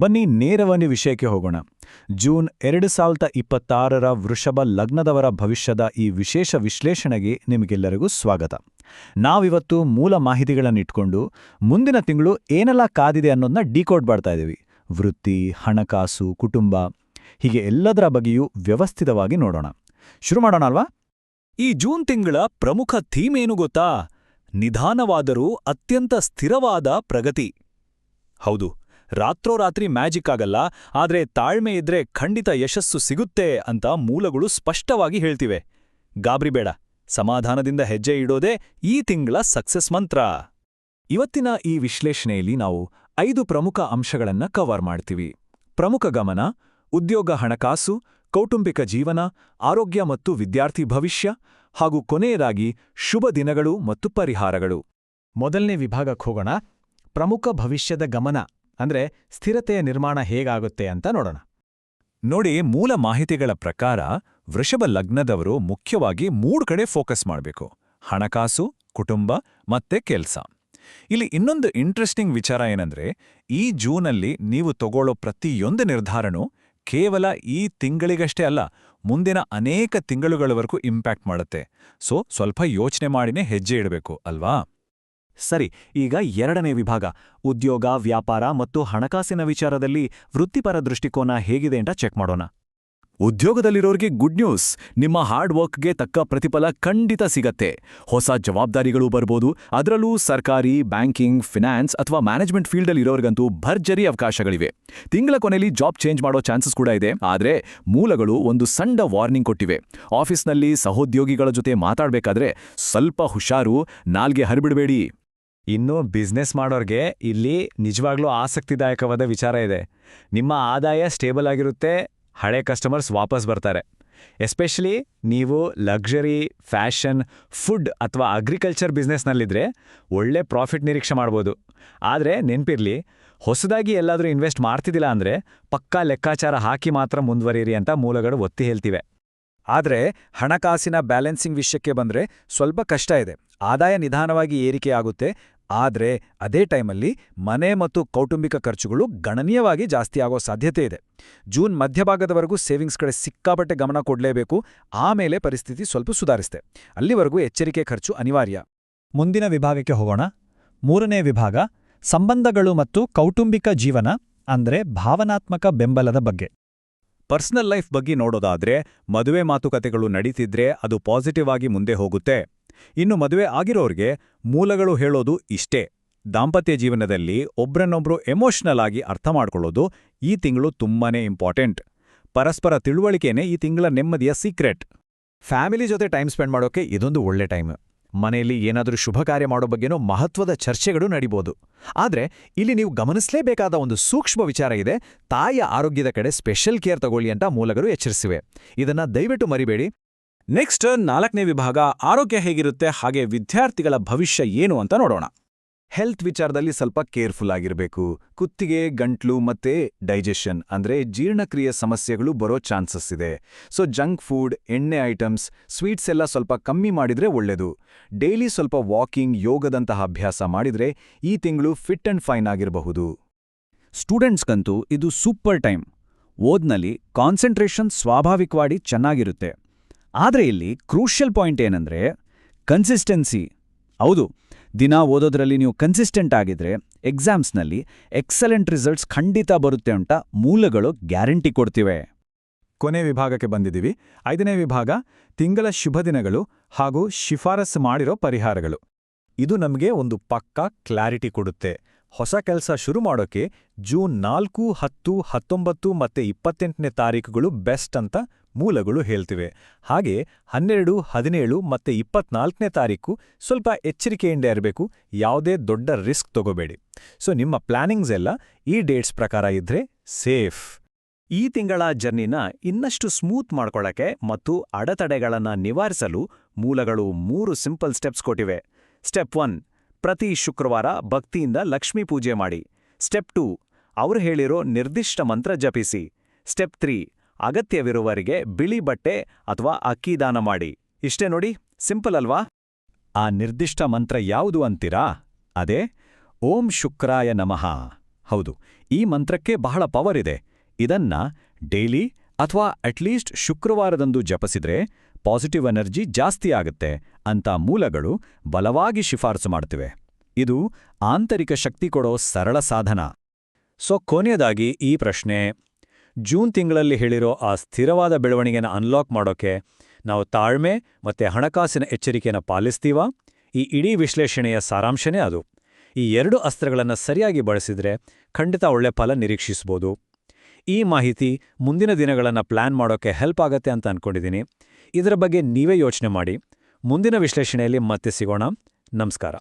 ಬನ್ನಿ ನೇರವಾಗಿ ವಿಷಯಕ್ಕೆ ಹೋಗೋಣ. ಜೂನ್ 2026ರ ವೃಷಭ ಲಗ್ನದವರ ಭವಿಷ್ಯದ ಈ ವಿಶೇಷ ವಿಶ್ಲೇಷಣೆಗೆ ನಿಮಗೆಲ್ಲರಿಗೂ ಸ್ವಾಗತ. ನಾವಿವತ್ತು ಮೂಲ ಮಾಹಿತಿಗಳನ್ನಿಟ್ಕೊಂಡು ಮುಂದಿನ ತಿಂಗಳು ಏನೆಲ್ಲ ಕಾದಿದೆ ಅನ್ನೋದನ್ನ ಡಿಕೋಡ್ ಮಾಡ್ತಾ ಇದ್ದೀವಿ. ವೃತ್ತಿ, ಹಣಕಾಸು, ಕುಟುಂಬ ಹೀಗೆ ಎಲ್ಲದರ ಬಗ್ಗೆಯೂ ವ್ಯವಸ್ಥಿತವಾಗಿ ನೋಡೋಣ. ಶುರು ಮಾಡೋಣ ಅಲ್ವಾ? ಈ ಜೂನ್ ತಿಂಗಳ ಪ್ರಮುಖ ಥೀಮ್ ಏನು ಗೊತ್ತಾ? ನಿಧಾನವಾದರೂ ಅತ್ಯಂತ ಸ್ಥಿರವಾದ ಪ್ರಗತಿ. ಹೌದು, ರಾತ್ರೋರಾತ್ರಿ ಮ್ಯಾಜಿಕ್ ಆಗಲ್ಲ, ಆದ್ರೆ ತಾಳ್ಮೆ ಇದ್ರೆ ಖಂಡಿತ ಯಶಸ್ಸು ಸಿಗುತ್ತೆ ಅಂತ ಮೂಲಗಳು ಸ್ಪಷ್ಟವಾಗಿ ಹೇಳ್ತಿವೆ. ಗಾಬ್ರಿಬೇಡ, ಸಮಾಧಾನದಿಂದ ಹೆಜ್ಜೆ ಇಡೋದೇ ಈ ತಿಂಗಳ ಸಕ್ಸಸ್ ಮಂತ್ರ. ಇವತ್ತಿನ ಈ ವಿಶ್ಲೇಷಣೆಯಲ್ಲಿ ನಾವು 5 ಪ್ರಮುಖ ಅಂಶಗಳನ್ನ ಕವರ್ ಮಾಡ್ತೀವಿ. ಪ್ರಮುಖ ಗಮನ: ಉದ್ಯೋಗ, ಹಣಕಾಸು, ಕೌಟುಂಬಿಕ ಜೀವನ, ಆರೋಗ್ಯ ಮತ್ತು ವಿದ್ಯಾರ್ಥಿ ಭವಿಷ್ಯ, ಹಾಗೂ ಕೊನೆಯದಾಗಿ ಶುಭ ದಿನಗಳು ಮತ್ತು ಪರಿಹಾರಗಳು. ಮೊದಲನೇ ವಿಭಾಗಕ್ಕೆ ಹೋಗೋಣ. ಪ್ರಮುಖ ಭವಿಷ್ಯದ ಗಮನ ಅಂದ್ರೆ ಸ್ಥಿರತೆಯ ನಿರ್ಮಾಣ ಹೇಗಾಗುತ್ತೆ ಅಂತ ನೋಡೋಣ. ನೋಡಿ, ಮೂಲ ಮಾಹಿತಿಗಳ ಪ್ರಕಾರ ವೃಷಭ ಲಗ್ನದವರು ಮುಖ್ಯವಾಗಿ 3 ಕಡೆ ಫೋಕಸ್ ಮಾಡಬೇಕು: ಹಣಕಾಸು, ಕುಟುಂಬ ಮತ್ತೆ ಕೆಲ್ಸ. ಇಲ್ಲಿ ಇನ್ನೊಂದು ಇಂಟ್ರೆಸ್ಟಿಂಗ್ ವಿಚಾರ ಏನಂದ್ರೆ, ಈ ಜೂನಲ್ಲಿ ನೀವು ತಗೊಳ್ಳೋ ಪ್ರತಿಯೊಂದು ನಿರ್ಧಾರನೂ ಕೇವಲ ಈ ತಿಂಗಳಿಗಷ್ಟೇ ಅಲ್ಲ, ಮುಂದಿನ ಅನೇಕ ತಿಂಗಳುಗಳವರೆಗೂ ಇಂಪ್ಯಾಕ್ಟ್ ಮಾಡುತ್ತೆ. ಸೊ ಸ್ವಲ್ಪ ಯೋಚನೆ ಮಾಡಿನೇ ಹೆಜ್ಜೆ ಇಡಬೇಕು ಅಲ್ವಾ? ಸರಿ, ಈಗ ಎರಡನೇ ವಿಭಾಗ: ಉದ್ಯೋಗ, ವ್ಯಾಪಾರ ಮತ್ತು ಹಣಕಾಸಿನ ವಿಚಾರದಲ್ಲಿ ವೃತ್ತಿಪರ ದೃಷ್ಟಿಕೋನ ಹೇಗಿದೆ ಅಂತ ಚೆಕ್ ಮಾಡೋಣ. ಉದ್ಯೋಗದಲ್ಲಿರೋರಿಗೆ ಗುಡ್ ನ್ಯೂಸ್. ನಿಮ್ಮ ಹಾರ್ಡ್ ವರ್ಕ್ಗೆ ತಕ್ಕ ಪ್ರತಿಫಲ ಖಂಡಿತ ಸಿಗತ್ತೆ. ಹೊಸ ಜವಾಬ್ದಾರಿಗಳು ಬರ್ಬೋದು. ಅದರಲ್ಲೂ ಸರ್ಕಾರಿ, ಬ್ಯಾಂಕಿಂಗ್, ಫಿನಾನ್ಸ್ ಅಥವಾ ಮ್ಯಾನೇಜ್ಮೆಂಟ್ ಫೀಲ್ಡಲ್ಲಿರೋರಿಗಂತೂ ಭರ್ಜರಿ ಅವಕಾಶಗಳಿವೆ. ತಿಂಗಳ ಕೊನೆಯಲ್ಲಿ ಜಾಬ್ ಚೇಂಜ್ ಮಾಡೋ ಚಾನ್ಸಸ್ ಕೂಡ ಇದೆ. ಆದರೆ ಮೂಲಗಳು ಒಂದು ಸಣ್ಣ ವಾರ್ನಿಂಗ್ ಕೊಟ್ಟಿವೆ: ಆಫೀಸ್ನಲ್ಲಿ ಸಹೋದ್ಯೋಗಿಗಳ ಜೊತೆ ಮಾತಾಡಬೇಕಾದ್ರೆ ಸ್ವಲ್ಪ ಹುಷಾರು, ನಾಲ್ಗೆ ಹರಿಬಿಡಬೇಡಿ. ಇನ್ನು ಬಿಸ್ನೆಸ್ ಮಾಡೋರ್ಗೆ ಇಲ್ಲಿ ನಿಜವಾಗ್ಲೂ ಆಸಕ್ತಿದಾಯಕವಾದ ವಿಚಾರ ಇದೆ. ನಿಮ್ಮ ಆದಾಯ ಸ್ಟೇಬಲ್ ಆಗಿರುತ್ತೆ, ಹಳೆ ಕಸ್ಟಮರ್ಸ್ ವಾಪಸ್ ಬರ್ತಾರೆ. ಎಸ್ಪೆಷಲಿ ನೀವು ಲಕ್ಸರಿ, ಫ್ಯಾಷನ್, ಫುಡ್ ಅಥವಾ ಅಗ್ರಿಕಲ್ಚರ್ ಬಿಸ್ನೆಸ್ನಲ್ಲಿದ್ರೆ ಒಳ್ಳೆ ಪ್ರಾಫಿಟ್ ನಿರೀಕ್ಷೆ ಮಾಡ್ಬೋದು. ಆದರೆ ನೆನ್ಪಿರ್ಲಿ, ಹೊಸದಾಗಿ ಎಲ್ಲಾದರೂ ಇನ್ವೆಸ್ಟ್ ಮಾಡ್ತಿದ್ದಿಲ್ಲ ಅಂದರೆ ಪಕ್ಕಾ ಲೆಕ್ಕಾಚಾರ ಹಾಕಿ ಮಾತ್ರ ಮುಂದುವರಿಯಿರಿ ಅಂತ ಮೂಲಗಳು ಒತ್ತಿ ಹೇಳ್ತಿವೆ. ಆದರೆ ಹಣಕಾಸಿನ ಬ್ಯಾಲೆನ್ಸಿಂಗ್ ವಿಷಯಕ್ಕೆ ಬಂದರೆ ಸ್ವಲ್ಪ ಕಷ್ಟ ಇದೆ. ಆದಾಯ ನಿಧಾನವಾಗಿ ಏರಿಕೆಯಾಗುತ್ತೆ, ಆದರೆ ಅದೇ ಟೈಮಲ್ಲಿ ಮನೆ ಮತ್ತು ಕೌಟುಂಬಿಕ ಖರ್ಚುಗಳು ಗಣನೀಯವಾಗಿ ಜಾಸ್ತಿ ಆಗೋ ಸಾಧ್ಯತೆ ಇದೆ. ಜೂನ್ ಮಧ್ಯಭಾಗದವರೆಗೂ ಸೇವಿಂಗ್ಸ್ ಕಡೆ ಸಿಕ್ಕಾಪಟ್ಟೆ ಗಮನ ಕೊಡಲೇಬೇಕು. ಆಮೇಲೆ ಪರಿಸ್ಥಿತಿ ಸ್ವಲ್ಪ ಸುಧಾರಿಸುತ್ತೆ. ಅಲ್ಲಿವರೆಗೂ ಎಚ್ಚರಿಕೆ ಖರ್ಚು ಅನಿವಾರ್ಯ. ಮುಂದಿನ ವಿಭಾಗಕ್ಕೆ ಹೋಗೋಣ. ಮೂರನೇ ವಿಭಾಗ: ಸಂಬಂಧಗಳು ಮತ್ತು ಕೌಟುಂಬಿಕ ಜೀವನ ಅಂದ್ರೆ ಭಾವನಾತ್ಮಕ ಬೆಂಬಲದ ಬಗ್ಗೆ. ಪರ್ಸನಲ್ ಲೈಫ್ ಬಗ್ಗೆ ನೋಡೋದಾದ್ರೆ, ಮದುವೆ ಮಾತುಕತೆಗಳು ನಡೀತಿದ್ರೆ ಅದು ಪಾಸಿಟಿವ್ ಆಗಿ ಮುಂದೆ ಹೋಗುತ್ತೆ. ಇನ್ನು ಮದುವೆ ಆಗಿರೋರ್ಗೆ ಮೂಲಗಳು ಹೇಳೋದು ಇಷ್ಟೇ: ದಾಂಪತ್ಯ ಜೀವನದಲ್ಲಿ ಒಬ್ರನ್ನೊಬ್ರು ಎಮೋಷನಲ್ ಆಗಿ ಅರ್ಥ ಮಾಡ್ಕೊಳ್ಳೋದು ಈ ತಿಂಗಳು ತುಂಬಾನೇ ಇಂಪಾರ್ಟೆಂಟ್. ಪರಸ್ಪರ ತಿಳುವಳಿಕೆನೇ ಈ ತಿಂಗಳ ನೆಮ್ಮದಿಯ ಸೀಕ್ರೆಟ್. ಫ್ಯಾಮಿಲಿ ಜೊತೆ ಟೈಮ್ ಸ್ಪೆಂಡ್ ಮಾಡೋಕೆ ಇದೊಂದು ಒಳ್ಳೆ ಟೈಮ್. ಮನೆಯಲ್ಲಿ ಏನಾದರೂ ಶುಭ ಕಾರ್ಯ ಮಾಡೋ ಬಗ್ಗೆನೋ ಮಹತ್ವದ ಚರ್ಚೆಗಳು ನಡೀಬೋದು. ಆದರೆ ಇಲ್ಲಿ ನೀವು ಗಮನಿಸಲೇಬೇಕಾದ ಒಂದು ಸೂಕ್ಷ್ಮ ವಿಚಾರ ಇದೆ: ತಾಯಿಯ ಆರೋಗ್ಯದ ಕಡೆ ಸ್ಪೆಷಲ್ ಕೇರ್ ತಗೊಳ್ಳಿ ಅಂತ ಮೂಲಗಳು ಎಚ್ಚರಿಸಿವೆ. ಇದನ್ನ ದಯವಿಟ್ಟು ಮರಿಬೇಡಿ. ನೆಕ್ಸ್ಟ್ 4ನೇ ವಿಭಾಗ: ಆರೋಗ್ಯ ಹೇಗಿರುತ್ತೆ ಹಾಗೆ ವಿದ್ಯಾರ್ಥಿಗಳ ಭವಿಷ್ಯ ಏನು ಅಂತ ನೋಡೋಣ. ಹೆಲ್ತ್ ವಿಚಾರದಲ್ಲಿ ಸ್ವಲ್ಪ ಕೇರ್ಫುಲ್ ಆಗಿರಬೇಕು. ಕುತ್ತಿಗೆ, ಗಂಟ್ಲು ಮತ್ತೆ ಡೈಜೆಷನ್ ಅಂದ್ರೆ ಜೀರ್ಣಕ್ರಿಯೆ ಸಮಸ್ಯೆಗಳು ಬರೋ ಚಾನ್ಸಸ್ ಇದೆ. ಸೊ ಜಂಕ್ ಫುಡ್, ಎಣ್ಣೆ ಐಟಮ್ಸ್, ಸ್ವೀಟ್ಸ್ ಎಲ್ಲ ಸ್ವಲ್ಪ ಕಮ್ಮಿ ಮಾಡಿದ್ರೆ ಒಳ್ಳೆಯದು. ಡೈಲಿ ಸ್ವಲ್ಪ ವಾಕಿಂಗ್, ಯೋಗದಂತಹ ಅಭ್ಯಾಸ ಮಾಡಿದ್ರೆ ಈ ತಿಂಗಳು ಫಿಟ್ ಅಂಡ್ ಫೈನ್ ಆಗಿರಬಹುದು. ಸ್ಟೂಡೆಂಟ್ಸ್ಗಂತೂ ಇದು ಸೂಪರ್ ಟೈಮ್. ಓದ್ನಲ್ಲಿ ಕಾನ್ಸಂಟ್ರೇಷನ್ ಸ್ವಾಭಾವಿಕವಾಗಿ ಚೆನ್ನಾಗಿರುತ್ತೆ. ಆದರೆ ಇಲ್ಲಿ ಕ್ರೂಷಿಯಲ್ ಪಾಯಿಂಟ್ ಏನಂದ್ರೆ ಕನ್ಸಿಸ್ಟೆನ್ಸಿ. ಹೌದು, ದಿನ ಓದೋದ್ರಲ್ಲಿ ನೀವು ಕನ್ಸಿಸ್ಟೆಂಟ್ ಆಗಿದ್ರೆ ಎಕ್ಸಾಮ್ಸ್ನಲ್ಲಿ ಎಕ್ಸಲೆಂಟ್ ರಿಸಲ್ಟ್ಸ್ ಖಂಡಿತ ಬರುತ್ತೆ ಅಂತ ಮೂಲಗಳು ಗ್ಯಾರಂಟಿ ಕೊಡ್ತಿವೆ. ಕೊನೆ ವಿಭಾಗಕ್ಕೆ ಬಂದಿದ್ದೀವಿ. 5ನೇ ವಿಭಾಗ: ತಿಂಗಳ ಶುಭ ದಿನಗಳು ಹಾಗೂ ಶಿಫಾರಸು ಮಾಡಿರೋ ಪರಿಹಾರಗಳು. ಇದು ನಮಗೆ ಒಂದು ಪಕ್ಕಾ ಕ್ಲಾರಿಟಿ ಕೊಡುತ್ತೆ. ಹೊಸ ಕೆಲಸ ಶುರು ಮಾಡೋಕೆ ಜೂನ್ 4, 10, 19 ಮತ್ತೆ 28ನೇ ತಾರೀಕುಗಳು ಬೆಸ್ಟ್ ಅಂತ ಮೂಲಗಳು ಹೇಳ್ತಿವೆ. ಹಾಗೆ 12, 17 ಮತ್ತೆ 24ನೇ ತಾರೀಕು ಸ್ವಲ್ಪ ಎಚ್ಚರಿಕೆಯಿಂದ ಇರಬೇಕು. ಯಾವುದೇ ದೊಡ್ಡ ರಿಸ್ಕ್ ತಗೋಬೇಡಿ. ಸೊ ನಿಮ್ಮ ಪ್ಲಾನಿಂಗ್ಸ್ ಎಲ್ಲ ಈ ಡೇಟ್ಸ್ ಪ್ರಕಾರ ಇದ್ರೆ ಸೇಫ್. ಈ ತಿಂಗಳ ಜರ್ನಿನ ಇನ್ನಷ್ಟು ಸ್ಮೂತ್ ಮಾಡ್ಕೊಳ್ಳಕ್ಕೆ ಮತ್ತು ಅಡೆತಡೆಗಳನ್ನ ನಿವಾರಿಸಲು ಮೂಲಗಳು 3 ಸಿಂಪಲ್ ಸ್ಟೆಪ್ಸ್ ಕೊಟ್ಟಿವೆ. ಸ್ಟೆಪ್ 1: ಪ್ರತಿ ಶುಕ್ರವಾರ ಭಕ್ತಿಯಿಂದ ಲಕ್ಷ್ಮೀ ಪೂಜೆ ಮಾಡಿ. ಸ್ಟೆಪ್ 2: ಅವರು ಹೇಳಿರೋ ನಿರ್ದಿಷ್ಟ ಮಂತ್ರ ಜಪಿಸಿ. ಸ್ಟೆಪ್ 3: ಅಗತ್ಯವಿರುವವರಿಗೆ ಬಿಳಿ ಬಟ್ಟೆ ಅಥವಾ ಅಕ್ಕಿ ದಾನ ಮಾಡಿ. ಇಷ್ಟೇ ನೋಡಿ, ಸಿಂಪಲ್ ಅಲ್ವಾ? ಆ ನಿರ್ದಿಷ್ಟ ಮಂತ್ರ ಯಾವುದು ಅಂತೀರಾ? ಅದೇ ಓಂ ಶುಕ್ರಾಯ ನಮಃ. ಹೌದು, ಈ ಮಂತ್ರಕ್ಕೆ ಬಹಳ ಪವರ್ ಇದೆ. ಇದನ್ನ ಡೈಲಿ ಅಥವಾ ಅಟ್ಲೀಸ್ಟ್ ಶುಕ್ರವಾರದಂದು ಜಪಿಸಿದ್ರೆ ಪಾಸಿಟಿವ್ ಎನರ್ಜಿ ಜಾಸ್ತಿ ಆಗುತ್ತೆ ಅಂತ ಮೂಲಗಳು ಬಲವಾಗಿ ಶಿಫಾರಸು ಮಾಡ್ತಿವೆ. ಇದು ಆಂತರಿಕ ಶಕ್ತಿ ಕೊಡೋ ಸರಳ ಸಾಧನ. ಕೊನೆಯದಾಗಿ ಈ ಪ್ರಶ್ನೆ, ಜೂನ್ ತಿಂಗಳಲ್ಲಿ ಹೇಳಿರೋ ಆ ಸ್ಥಿರವಾದ ಬೆಳವಣಿಗೆನ ಅನ್ಲಾಕ್ ಮಾಡೋಕೆ ನಾವು ತಾಳ್ಮೆ ಮತ್ತೆ ಹಣಕಾಸಿನ ಎಚ್ಚರಿಕೆಯನ್ನು ಪಾಲಿಸ್ತೀವಾ? ಈ ಇಡೀ ವಿಶ್ಲೇಷಣೆಯ ಸಾರಾಂಶನೇ ಅದು. ಈ 2 ಅಸ್ತ್ರಗಳನ್ನು ಸರಿಯಾಗಿ ಬಳಸಿದ್ರೆ ಖಂಡಿತ ಒಳ್ಳೆ ಫಲ ನಿರೀಕ್ಷಿಸ್ಬೋದು. ಈ ಮಾಹಿತಿ ಮುಂದಿನ ದಿನಗಳನ್ನು ಪ್ಲಾನ್ ಮಾಡೋಕೆ ಹೆಲ್ಪ್ ಆಗತ್ತೆ ಅಂತ ಅನ್ಕೊಂಡಿದ್ದೀನಿ. ಇದರ ಬಗ್ಗೆ ನೀವೇ ಯೋಚನೆ ಮಾಡಿ. ಮುಂದಿನ ವಿಶ್ಲೇಷಣೆಯಲ್ಲಿ ಮತ್ತೆ ಸಿಗೋಣ. ನಮಸ್ಕಾರ.